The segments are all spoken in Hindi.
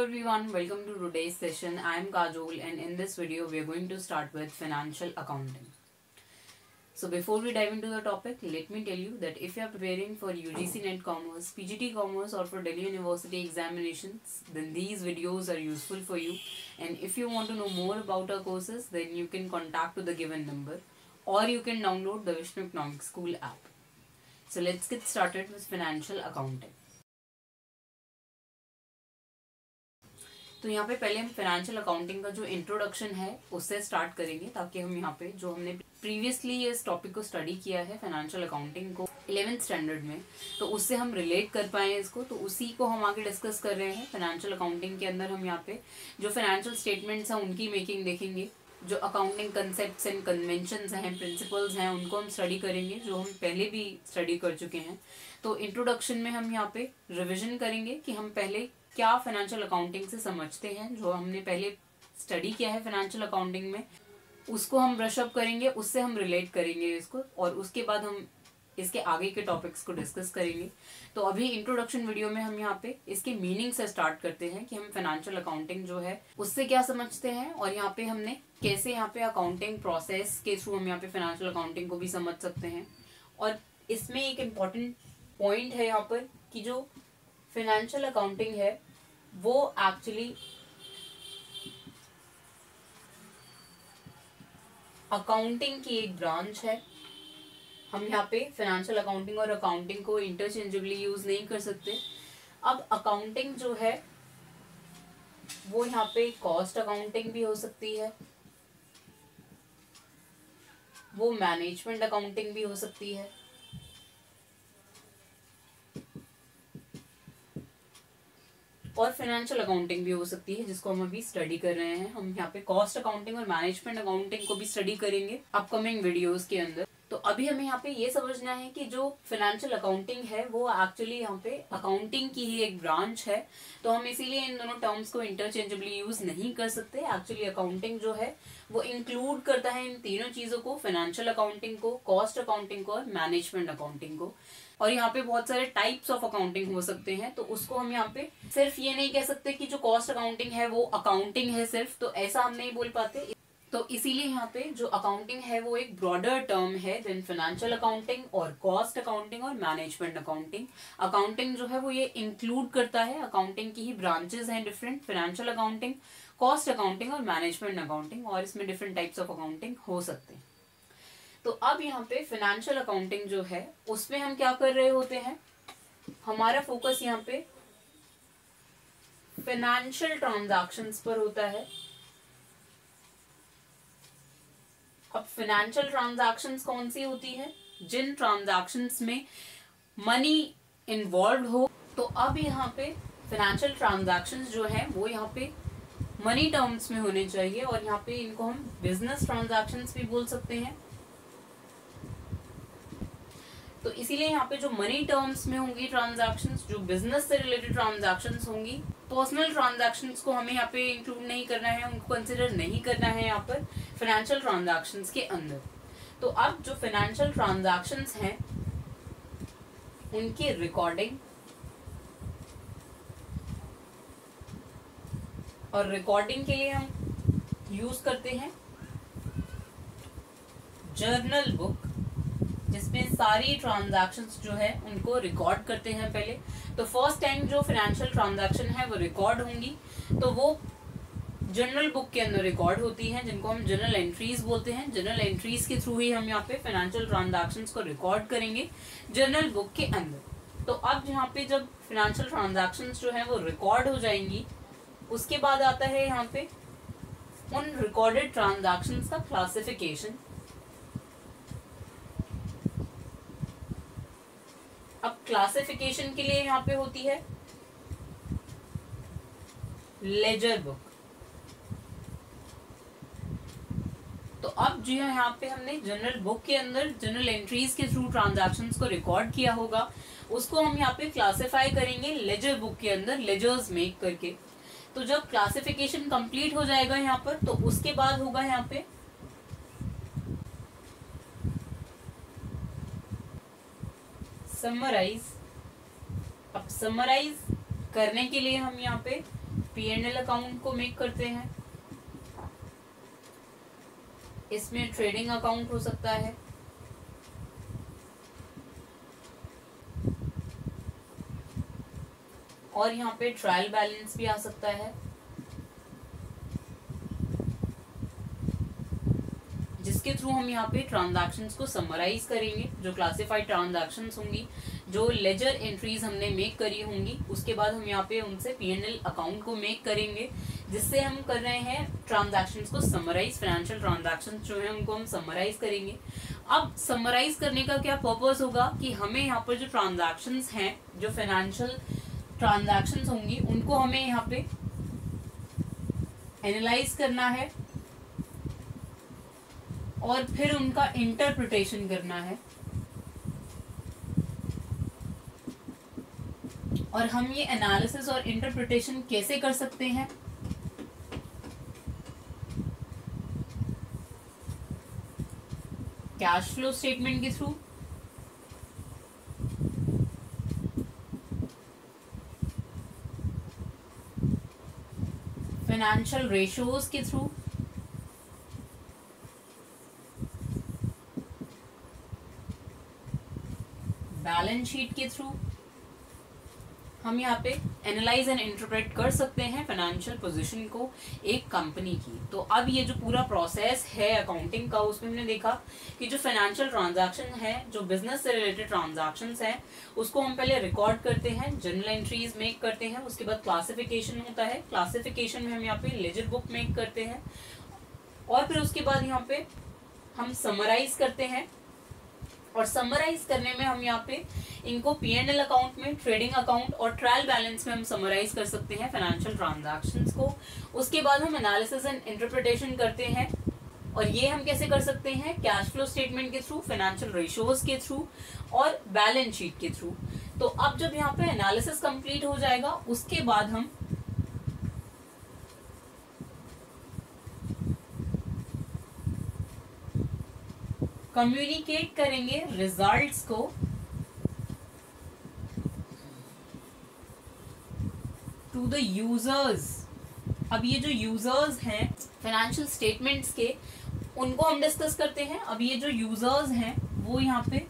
everyone, welcome to today's session. I am Kajol and in this video we are going to start with financial accounting. So before we dive into the topic, let me tell you that if you are preparing for UGC NET Commerce, PGT Commerce or for Delhi University examinations, then these videos are useful for you. And if you want to know more about our courses, then you can contact to the given number or you can download the Vishnu Economics School app. So let's get started with financial accounting. तो यहाँ पे पहले हम फाइनेंशियल अकाउंटिंग का जो इंट्रोडक्शन है उससे स्टार्ट करेंगे, ताकि हम यहाँ पे जो हमने प्रीवियसली इस टॉपिक को स्टडी किया है फाइनेंशियल अकाउंटिंग को 11th स्टैंडर्ड में, तो उससे हम रिलेट कर पाए इसको। तो उसी को हम आगे डिस्कस कर रहे हैं। फाइनेंशियल अकाउंटिंग के अंदर हम यहाँ पे जो फाइनेंशियल स्टेटमेंट्स हैं उनकी मेकिंग देखेंगे, जो अकाउंटिंग कंसेप्ट एंड कन्वेंशंस हैं, प्रिंसिपल्स हैं, उनको हम स्टडी करेंगे, जो हम पहले भी स्टडी कर चुके हैं। तो इंट्रोडक्शन में हम यहाँ पे रिविजन करेंगे कि हम पहले क्या फाइनेंशियल अकाउंटिंग से समझते हैं, जो हमने पहले स्टडी किया है फाइनेंशियल अकाउंटिंग में, उसको हम ब्रश अप करेंगे, उससे हम रिलेट करेंगे इसको, और उसके बाद हम इसके आगे के टॉपिक्स को डिस्कस करेंगे। तो अभी इंट्रोडक्शन वीडियो में हम यहाँ पे इसके मीनिंग से स्टार्ट करते हैं कि हम फाइनेंशियल अकाउंटिंग जो है उससे क्या समझते हैं, और यहाँ पे हमने कैसे यहाँ पे अकाउंटिंग प्रोसेस के थ्रू हम यहाँ पे फाइनेंशियल अकाउंटिंग को भी समझ सकते हैं। और इसमें एक इम्पॉर्टेंट पॉइंट है यहाँ पर कि जो फाइनेंशियल अकाउंटिंग है वो एक्चुअली अकाउंटिंग की एक ब्रांच है। हम यहाँ पे फाइनेंशियल अकाउंटिंग और अकाउंटिंग को इंटरचेंजेबली यूज नहीं कर सकते। अब अकाउंटिंग जो है वो यहाँ पे कॉस्ट अकाउंटिंग भी हो सकती है, वो मैनेजमेंट अकाउंटिंग भी हो सकती है, और फाइनेंशियल अकाउंटिंग भी हो सकती है, जिसको हम अभी स्टडी कर रहे हैं। हम यहाँ पे कॉस्ट अकाउंटिंग और मैनेजमेंट अकाउंटिंग को भी स्टडी करेंगे अपकमिंग वीडियोस के अंदर। तो अभी हमें यहाँ पे ये समझना है कि जो फाइनेंशियल अकाउंटिंग है वो एक्चुअली यहाँ पे अकाउंटिंग की ही एक ब्रांच है। तो हम इसीलिए इन दोनों टर्म्स को इंटरचेंजेबली यूज नहीं कर सकते। एक्चुअली अकाउंटिंग जो है वो इंक्लूड करता है इन तीनों चीजों को, फाइनेंशियल अकाउंटिंग को, कॉस्ट अकाउंटिंग को और मैनेजमेंट अकाउंटिंग को। और यहाँ पे बहुत सारे टाइप्स ऑफ अकाउंटिंग हो सकते हैं, तो उसको हम यहाँ पे सिर्फ ये नहीं कह सकते कि जो कॉस्ट अकाउंटिंग है वो अकाउंटिंग है सिर्फ, तो ऐसा हम नहीं बोल पाते। तो इसीलिए यहाँ पे जो अकाउंटिंग है वो एक ब्रॉडर टर्म है देन फाइनेंशियल अकाउंटिंग और कॉस्ट अकाउंटिंग और मैनेजमेंट अकाउंटिंग। अकाउंटिंग जो है वो ये इंक्लूड करता है, अकाउंटिंग की ही ब्रांचेस हैं different, financial accounting, cost accounting और मैनेजमेंट अकाउंटिंग, और इसमें डिफरेंट टाइप्स ऑफ अकाउंटिंग हो सकते हैं। तो अब यहाँ पे फाइनेंशियल अकाउंटिंग जो है उसमें हम क्या कर रहे होते हैं, हमारा फोकस यहाँ पे फाइनेंशियल ट्रांजैक्शंस पर होता है। अब फाइनेंशियल ट्रांजैक्शंस कौन सी होती है, जिन ट्रांजैक्शंस में मनी इन्वॉल्व हो। तो अब यहाँ पे फाइनेंशियल ट्रांजैक्शंस जो है वो यहाँ पे मनी टर्म्स में होने चाहिए, और यहाँ पे इनको हम बिजनेस ट्रांजैक्शंस भी बोल सकते हैं। तो इसीलिए यहाँ पे जो मनी टर्म्स में होंगी ट्रांजैक्शंस, जो बिजनेस से रिलेटेड ट्रांजैक्शंस होंगी, पर्सनल ट्रांजैक्शंस को हमें यहाँ पे इंक्लूड नहीं करना है, उनको कंसिडर नहीं करना है यहाँ पर फाइनेंशियल ट्रांजैक्शंस के अंदर। तो अब जो फाइनेंशियल ट्रांजैक्शंस हैं उनकी रिकॉर्डिंग, और रिकॉर्डिंग के लिए हम यूज करते हैं जर्नल बुक, जिसमें सारी ट्रांजैक्शंस जो है उनको रिकॉर्ड करते हैं पहले। तो फर्स्ट टाइम जो फाइनेंशियल ट्रांजैक्शन है वो रिकॉर्ड होंगी, तो वो जर्नल बुक के अंदर रिकॉर्ड होती हैं, जिनको हम जर्नल एंट्रीज बोलते हैं। जर्नल एंट्रीज के थ्रू ही हम यहाँ पे फाइनेंशियल ट्रांजैक्शंस को रिकॉर्ड करेंगे जर्नल बुक के अंदर। तो अब यहाँ पे जब फाइनेंशियल ट्रांजैक्शंस जो है वो रिकॉर्ड हो जाएंगी, उसके बाद आता है यहाँ पे उन रिकॉर्डेड ट्रांजैक्शंस का क्लासिफिकेशन। अब क्लासिफिकेशन के लिए यहाँ पे होती है लेजर बुक। तो अब जो है यहाँ पे हमने जनरल बुक के अंदर जनरल एंट्रीज के थ्रू ट्रांजैक्शंस को रिकॉर्ड किया होगा, उसको हम यहाँ पे क्लासिफाई करेंगे लेजर बुक के अंदर, लेजर्स मेक करके। तो जब क्लासिफिकेशन कंप्लीट हो जाएगा यहाँ पर, तो उसके बाद होगा यहाँ पे समराइज। अब समराइज करने के लिए हम यहाँ पे P&L अकाउंट को मेक करते हैं। इसमें ट्रेडिंग अकाउंट हो सकता है, और यहाँ पे ट्रायल बैलेंस भी आ सकता है, जिसके थ्रू हम यहाँ पे ट्रांजैक्शंस को समराइज करेंगे। जो क्लासिफाइड ट्रांजैक्शंस होंगी, जो लेजर एंट्रीज हमने मेक करी होंगी, उसके बाद हम यहाँ पे उनसे P&L अकाउंट को मेक करेंगे, जिससे हम कर रहे हैं ट्रांजैक्शंस को समराइज। फाइनेंशियल ट्रांजैक्शंस जो है उनको हम समराइज करेंगे। अब समराइज करने का क्या पर्पस होगा कि हमें यहाँ पर जो ट्रांजैक्शंस हैं, जो फाइनेंशियल ट्रांजैक्शंस होंगी, उनको हमें यहाँ पे एनालाइज करना है और फिर उनका इंटरप्रिटेशन करना है। और हम ये एनालिसिस और इंटरप्रिटेशन कैसे कर सकते हैं? कैश फ्लो स्टेटमेंट के थ्रू, फाइनेंशियल रेशियोज के थ्रू, बैलेंस शीट के थ्रू हम यहाँ पे एनालाइज एंड इंटरप्रेट कर सकते हैं फाइनेंशियल पोजीशन को एक कंपनी की। तो अब ये जो पूरा प्रोसेस है अकाउंटिंग का, उसमें हमने देखा कि जो फाइनेंशियल ट्रांजैक्शन है, जो बिजनेस से रिलेटेड ट्रांजैक्शंस हैं, उसको हम पहले रिकॉर्ड करते हैं, जर्नल एंट्रीज मेक करते हैं। उसके बाद क्लासिफिकेशन होता है, क्लासिफिकेशन में हम यहाँ पे लेजर बुक मेक करते हैं, और फिर उसके बाद यहाँ पे हम समराइज करते हैं। और समराइज करने में हम यहाँ पे इनको P&L अकाउंट में, ट्रेडिंग अकाउंट और ट्रायल बैलेंस में हम समराइज कर सकते हैं फाइनेंशियल ट्रांजैक्शंस को। उसके बाद हम एनालिसिस एंड इंटरप्रिटेशन करते हैं, और ये हम कैसे कर सकते हैं? कैश फ्लो स्टेटमेंट के थ्रू, फाइनेंशियल रेशियोज के थ्रू और बैलेंस शीट के थ्रू। तो अब जब यहाँ पे एनालिसिस कंप्लीट हो जाएगा, उसके बाद हम कम्युनिकेट करेंगे रिजल्ट्स को टू द यूजर्स। अब ये जो यूजर्स हैं फाइनेंशियल स्टेटमेंट्स के, उनको हम डिस्कस करते हैं। अब ये जो यूजर्स हैं वो यहाँ पे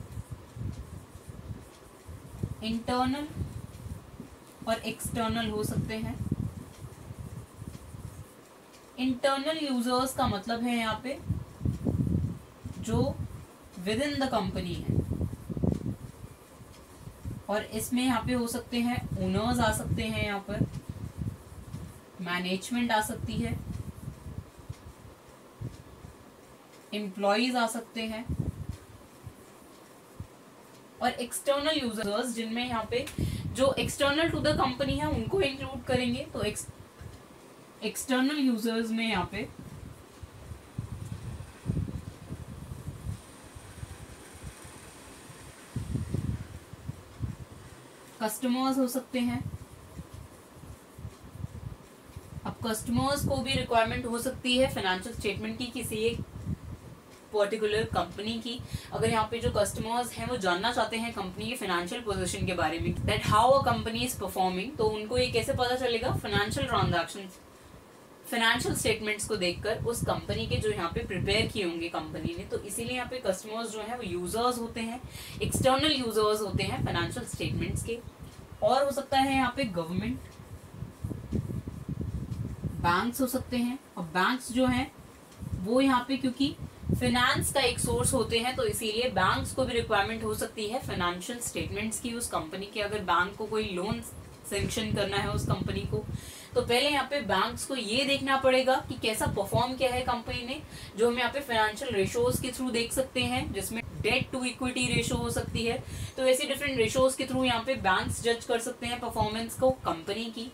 इंटरनल और एक्सटर्नल हो सकते हैं। इंटरनल यूजर्स का मतलब है यहाँ पे जो विद इन द कंपनी है, और इसमें यहाँ पे हो सकते हैं ओनर्स आ सकते हैं, यहाँ पर मैनेजमेंट आ सकती है, एम्प्लॉयज आ सकते हैं, और एक्सटर्नल यूजर्स जिनमें यहाँ पे जो एक्सटर्नल टू द कंपनी है उनको इंक्लूड करेंगे। तो एक्सटर्नल यूजर्स में यहाँ पे कस्टमर्स हो सकते हैं। अब कस्टमर्स को भी रिक्वायरमेंट हो सकती है फाइनेंशियल स्टेटमेंट की किसी एक पर्टिकुलर कंपनी की। अगर यहाँ पे जो कस्टमर्स हैं वो जानना चाहते हैं कंपनी के फाइनेंशियल पोजीशन के बारे में, that how a company is performing, तो उनको ये कैसे पता चलेगा? फाइनेंशियल ट्रांजैक्शंस, फाइनेंशियल स्टेटमेंट्स को देखकर उस कंपनी के जो यहाँ पे प्रिपेयर किए होंगे कंपनी ने। तो इसीलिए यहाँ पे कस्टमर्स जो है वो यूजर्स होते हैं, एक्सटर्नल यूजर्स होते हैं फाइनेंशियल स्टेटमेंट्स के। और हो सकता है यहाँ पे गवर्नमेंट, बैंक्स हो सकते हैं। और बैंक्स जो हैं वो यहाँ पे क्योंकि फाइनेंस का एक सोर्स होते हैं, तो इसीलिए बैंक्स को भी रिक्वायरमेंट हो सकती है फाइनेंशियल स्टेटमेंट्स की उस कंपनी के। अगर बैंक को कोई लोन सैंक्शन करना है उस कंपनी को, तो पहले यहाँ पे बैंक्स को ये देखना पड़ेगा कि कैसा परफॉर्म किया है कंपनी ने, जो हम यहाँ पे फाइनेंशियल रेशियोज के थ्रू देख सकते हैं, जिसमें डेट टू इक्विटी रेशियो हो सकती है। तो ऐसे डिफरेंट रेशियोज के थ्रू यहाँ पे बैंक्स जज कर सकते हैं परफॉर्मेंस को कंपनी की।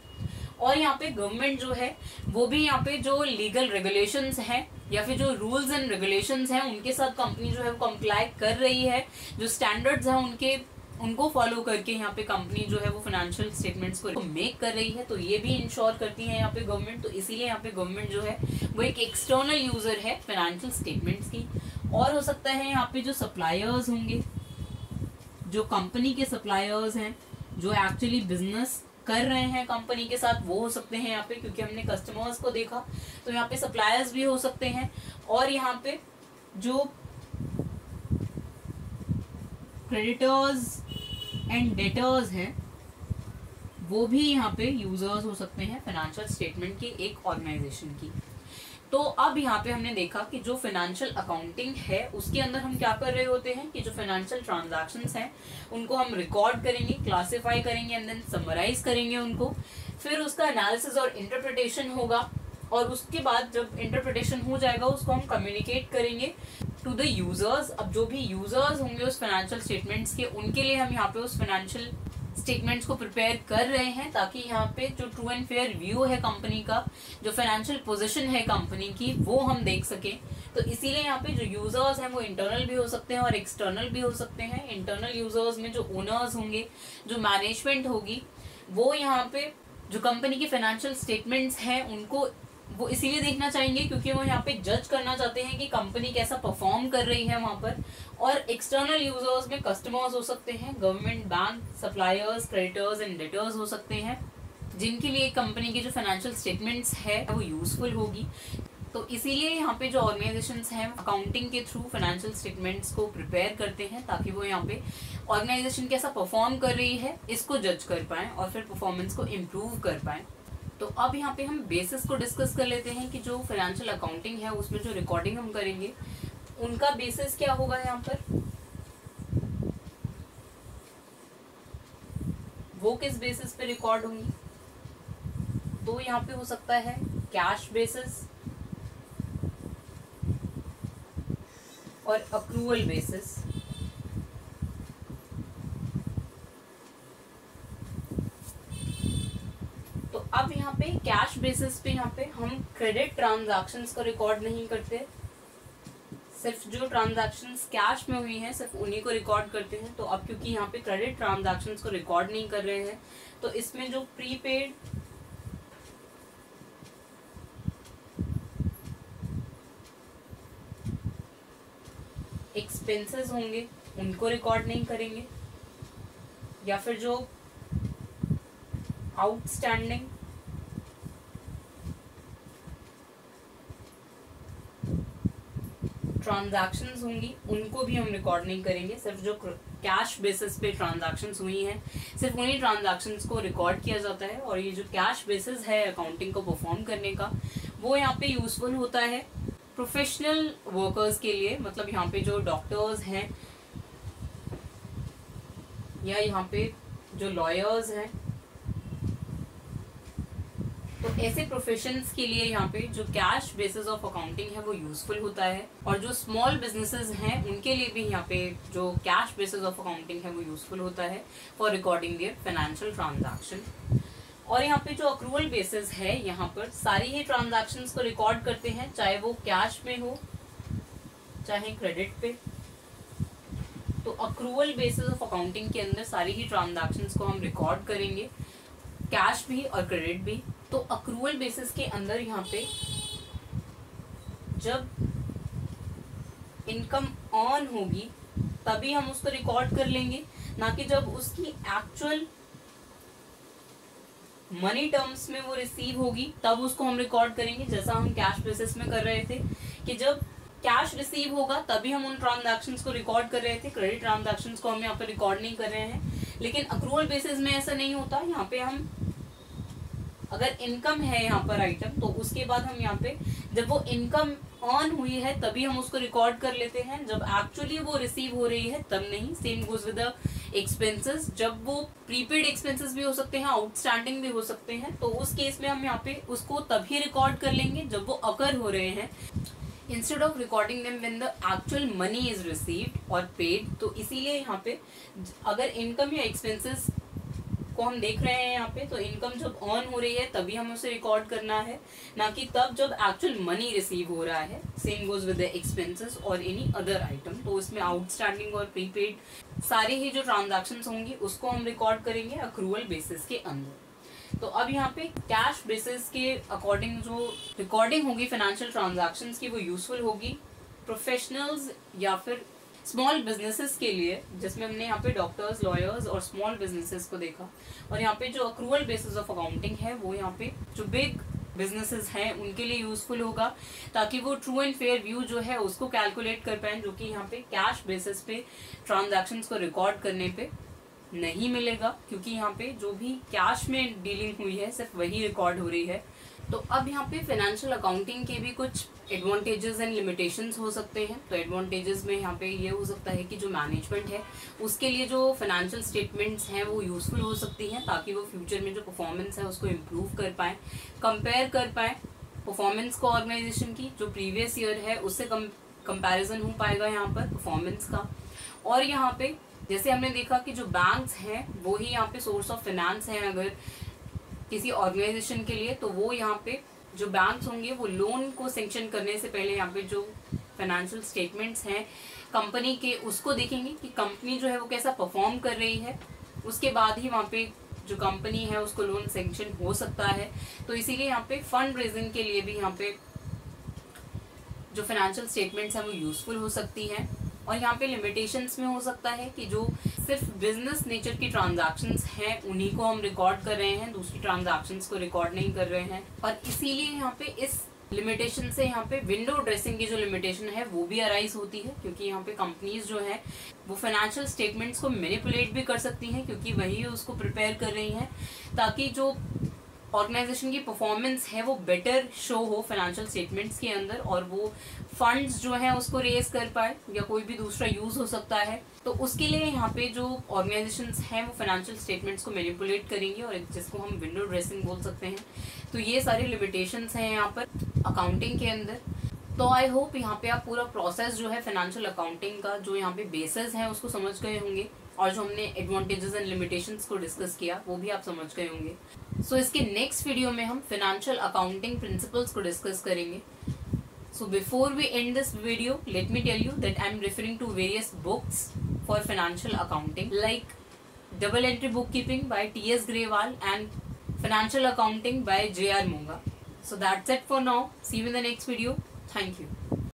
और यहाँ पे गवर्नमेंट जो है वो भी यहाँ पे जो लीगल रेगुलेशंस हैं या फिर जो रूल्स एंड रेगुलेशंस हैं उनके साथ कंपनी जो है वो कंप्लाई कर रही है, जो स्टैंडर्ड्स हैं उनको फॉलो करके यहाँ पे कंपनी जो है वो फाइनेंशियल स्टेटमेंट्स को मेक कर रही है। तो ये भी इंश्योर करती है यहाँ पे गवर्नमेंट। तो इसीलिए यहाँ पे गवर्नमेंट जो है वो एक एक्सटर्नल यूजर है फाइनेंशियल स्टेटमेंट्स की। और हो सकता है यहाँ पे जो सप्लायर्स होंगे, जो कंपनी के सप्लायर्स हैं, जो एक्चुअली बिजनेस कर रहे हैं कंपनी के साथ वो हो सकते हैं यहाँ पे, क्योंकि हमने कस्टमर्स को देखा। तो यहाँ पे सप्लायर्स भी हो सकते हैं, और यहाँ पे जो क्रेडिटर्स एंड डेटर्स हैं वो भी यहाँ पे यूजर्स हो सकते हैं फाइनेंशियल स्टेटमेंट की एक ऑर्गेनाइजेशन की। तो अब यहाँ पे हमने देखा कि जो फाइनेंशियल अकाउंटिंग है उसके अंदर हम क्या कर रहे होते हैं कि जो फाइनेंशियल ट्रांजैक्शंस हैं उनको हम रिकॉर्ड करेंगे, क्लासिफाई करेंगे एंड देन समराइज करेंगे उनको। फिर उसका एनालिसिस और इंटरप्रिटेशन होगा, और उसके बाद जब इंटरप्रिटेशन हो जाएगा उसको हम कम्युनिकेट करेंगे टू द यूजर्स। अब जो भी यूजर्स होंगे उस फाइनेंशियल स्टेटमेंट्स के, उनके लिए हम यहाँ पे उस फाइनेंशियल स्टेटमेंट्स को प्रिपेयर कर रहे हैं, ताकि यहाँ पे जो ट्रू एंड फेयर व्यू है कंपनी का, जो फाइनेंशियल पोजीशन है कंपनी की, वो हम देख सकें। तो इसीलिए यहाँ पे जो यूजर्स हैं वो इंटरनल भी हो सकते हैं और एक्सटर्नल भी हो सकते हैं। इंटरनल यूजर्स में जो ओनर्स होंगे, जो मैनेजमेंट होगी, वो यहाँ पे जो कंपनी की फाइनेंशियल स्टेटमेंट्स हैं उनको वो इसीलिए देखना चाहेंगे क्योंकि वो यहाँ पे जज करना चाहते हैं कि कंपनी कैसा परफॉर्म कर रही है वहां पर। और एक्सटर्नल यूजर्स में कस्टमर्स हो सकते हैं, government, bank, suppliers, creditors and debtors हो सकते हैं, जिनके लिए कंपनी की जो फाइनेंशियल स्टेटमेंट्स है वो यूजफुल होगी। तो इसीलिए यहाँ पे जो ऑर्गेनाइजेशंस हैं अकाउंटिंग के थ्रू फाइनेंशियल स्टेटमेंट्स को प्रिपेयर करते हैं, ताकि वो यहाँ पे ऑर्गेनाइजेशन कैसा परफॉर्म कर रही है इसको जज कर पाएं और फिर परफॉर्मेंस को इम्प्रूव कर पाएं। तो अब यहाँ पे हम बेसिस को डिस्कस कर लेते हैं कि जो फाइनेंशियल अकाउंटिंग है उसमें जो रिकॉर्डिंग हम करेंगे उनका बेसिस क्या होगा। यहाँ पर वो किस बेसिस पे रिकॉर्ड होंगी, तो यहाँ पे हो सकता है कैश बेसिस और अक्रूवल बेसिस। अब यहाँ पे कैश बेसिस पे यहाँ पे हम क्रेडिट ट्रांजैक्शंस को रिकॉर्ड नहीं करते, सिर्फ जो ट्रांजैक्शंस कैश में हुई हैं सिर्फ उन्हीं को रिकॉर्ड करते हैं। तो अब क्योंकि यहाँ पे क्रेडिट ट्रांजैक्शंस को रिकॉर्ड नहीं कर रहे हैं, तो इसमें जो प्रीपेड एक्सपेंसेस होंगे उनको रिकॉर्ड नहीं करेंगे, या फिर जो आउटस्टैंडिंग ट्रांजैक्शंस होंगी उनको भी हम रिकॉर्ड नहीं करेंगे। सिर्फ जो कैश बेसिस पे ट्रांजैक्शंस हुई हैं सिर्फ उन्हीं ट्रांजैक्शंस को रिकॉर्ड किया जाता है। और ये जो कैश बेसिस है अकाउंटिंग को परफॉर्म करने का, वो यहाँ पे यूजफुल होता है प्रोफेशनल वर्कर्स के लिए। मतलब यहाँ पे जो डॉक्टर्स हैं या यहाँ पे जो लॉयर्स हैं, तो ऐसे प्रोफेशंस के लिए यहाँ पे जो कैश बेसिस ऑफ अकाउंटिंग है वो यूजफुल होता है। और जो स्मॉल बिजनेसेस हैं उनके लिए भी यहाँ पे जो कैश बेसिस ऑफ अकाउंटिंग है वो यूजफुल होता है for recording there financial transaction. और यहाँ पे जो अक्रूवल बेसिस है यहाँ पर सारी ही ट्रांजैक्शंस को रिकॉर्ड करते हैं, चाहे वो कैश में हो चाहे क्रेडिट पे। तो अक्रूवल बेसिस ऑफ अकाउंटिंग के अंदर सारी ही ट्रांजैक्शंस को हम रिकॉर्ड करेंगे, कैश भी और क्रेडिट भी। तो अक्रूवल बेसिस के अंदर यहाँ पे जब इनकम ऑन होगी तभी हम उसको रिकॉर्ड कर लेंगे, ना कि जब उसकी एक्चुअल मनी टर्म्स में वो रिसीव होगी तब उसको हम रिकॉर्ड करेंगे। जैसा हम कैश बेसिस में कर रहे थे कि जब कैश रिसीव होगा तभी हम उन ट्रांजैक्शंस को रिकॉर्ड कर रहे थे, क्रेडिट ट्रांजैक्शंस को हम यहाँ पे रिकॉर्ड नहीं कर रहे हैं। लेकिन अक्रूवल बेसिस में ऐसा नहीं होता। यहाँ पे हम अगर इनकम है यहाँ पर आइटम, तो उसके बाद हम यहाँ पे जब वो इनकम ऑन हुई है तभी हम उसको रिकॉर्ड कर लेते हैं, जब एक्चुअली वो रिसीव हो रही है तब नहीं। Same goes with the expenses, जब वो प्रीपेड एक्सपेंसेस भी हो सकते हैं, आउटस्टैंडिंग भी हो सकते हैं, तो उस केस में हम यहाँ पे उसको तभी रिकॉर्ड कर लेंगे जब वो अकर हो रहे हैं, instead of recording them when the actual money is received और पेड। तो इसीलिए यहाँ पे अगर इनकम या एक्सपेंसेस को हम देख रहे हैं यहाँ पे, तो इनकम जब ऑन हो रही है तभी हमें उसे रिकॉर्ड करना है, ना कि तब जब एक्चुअल मनी रिसीव हो रहा है। Same goes with the expenses और एनी अदर आइटम। तो इसमें आउटस्टैंडिंग और प्रीपेड सारी ही जो ट्रांजैक्शंस होंगी उसको हम रिकॉर्ड करेंगे अक्रूवल बेसिस के अंदर। तो अब यहाँ पे कैश बेसिस के अकॉर्डिंग जो रिकॉर्डिंग होगी फाइनेंशियल ट्रांजैक्शंस की वो यूजफुल होगी प्रोफेशनल्स या फिर स्मॉल बिजनेसेस के लिए, जिसमें हमने यहाँ पे डॉक्टर्स, लॉयर्स और स्मॉल बिजनेसेस को देखा। और यहाँ पे जो अक्रूवल बेसिस ऑफ अकाउंटिंग है वो यहाँ पे जो बिग बिजनेसेस हैं उनके लिए यूजफुल होगा, ताकि वो ट्रू एंड फेयर व्यू जो है उसको कैलकुलेट कर पाए, जो कि यहाँ पे कैश बेसिस पे ट्रांजैक्शंस को रिकॉर्ड करने पे नहीं मिलेगा, क्योंकि यहाँ पे जो भी कैश में डीलिंग हुई है सिर्फ वही रिकॉर्ड हो रही है। तो अब यहाँ पे फाइनेंशियल अकाउंटिंग के भी कुछ एडवांटेजेस एंड लिमिटेशंस हो सकते हैं। तो एडवांटेजेस में यहाँ पे ये हो सकता है कि जो मैनेजमेंट है उसके लिए जो फाइनेंशियल स्टेटमेंट्स हैं वो यूजफुल हो सकती हैं, ताकि वो फ्यूचर में जो परफॉर्मेंस है उसको इम्प्रूव कर पाएँ, कंपेयर कर पाएँ परफॉर्मेंस को ऑर्गेनाइजेशन की जो प्रीवियस ईयर है उससे कंपैरिजन हो पाएगा यहाँ पर परफॉर्मेंस का। और यहाँ पे जैसे हमने देखा कि जो बैंक्स हैं वो ही यहाँ पे सोर्स ऑफ फाइनेंस हैं अगर किसी ऑर्गेनाइजेशन के लिए, तो वो यहाँ पे जो बैंक्स होंगे वो लोन को सैंक्शन करने से पहले यहाँ पे जो फाइनेंशियल स्टेटमेंट्स हैं कंपनी के उसको देखेंगे कि कंपनी जो है वो कैसा परफॉर्म कर रही है, उसके बाद ही वहाँ पे जो कंपनी है उसको लोन सैंक्शन हो सकता है। तो इसीलिए यहाँ पे फंड रेजिंग के लिए भी यहाँ पे जो फाइनेंशियल स्टेटमेंट्स हैं वो यूजफुल हो सकती हैं। और यहाँ पे लिमिटेशंस में हो सकता है कि जो सिर्फ बिजनेस नेचर की ट्रांजैक्शंस हैं उन्हीं को हम रिकॉर्ड कर रहे हैं, दूसरी ट्रांजैक्शंस को रिकॉर्ड नहीं कर रहे हैं। और इसीलिए यहाँ पे इस लिमिटेशन से यहाँ पे विंडो ड्रेसिंग की जो लिमिटेशन है वो भी अराइज होती है, क्योंकि यहाँ पे कंपनीज जो है वो फाइनेंशियल स्टेटमेंट्स को मैनिपुलेट भी कर सकती हैं, क्योंकि वही उसको प्रिपेयर कर रही हैं ताकि जो ऑर्गेनाइजेशन की परफॉर्मेंस है वो बेटर शो हो फाइनेंशियल स्टेटमेंट्स के अंदर, और वो फंड्स जो है उसको रेज कर पाए या कोई भी दूसरा यूज हो सकता है। तो उसके लिए यहाँ पे जो ऑर्गेनाइजेशंस हैं वो फाइनेंशियल स्टेटमेंट्स को मैनिपुलेट करेंगी, और जिसको हम विंडो ड्रेसिंग बोल सकते हैं। तो ये सारी लिमिटेशंस हैं यहाँ पर अकाउंटिंग के अंदर। तो आई होप यहाँ पे आप पूरा प्रोसेस जो है फाइनेंशियल अकाउंटिंग का जो यहाँ पे बेसिस है उसको समझ गए होंगे, और जो हमने एडवांटेजेस एंड लिमिटेशंस को डिस्कस किया वो भी आप समझ गए होंगे। सो इसके नेक्स्ट वीडियो में हम फाइनेंशियल अकाउंटिंग प्रिंसिपल्स को डिस्कस करेंगे। So before we end this video, let me tell you that I am referring to various books for financial accounting like Double Entry Bookkeeping by T.S. Grewal and Financial Accounting by J.R. Monga. So that's it for now. See you in the next video. Thank you.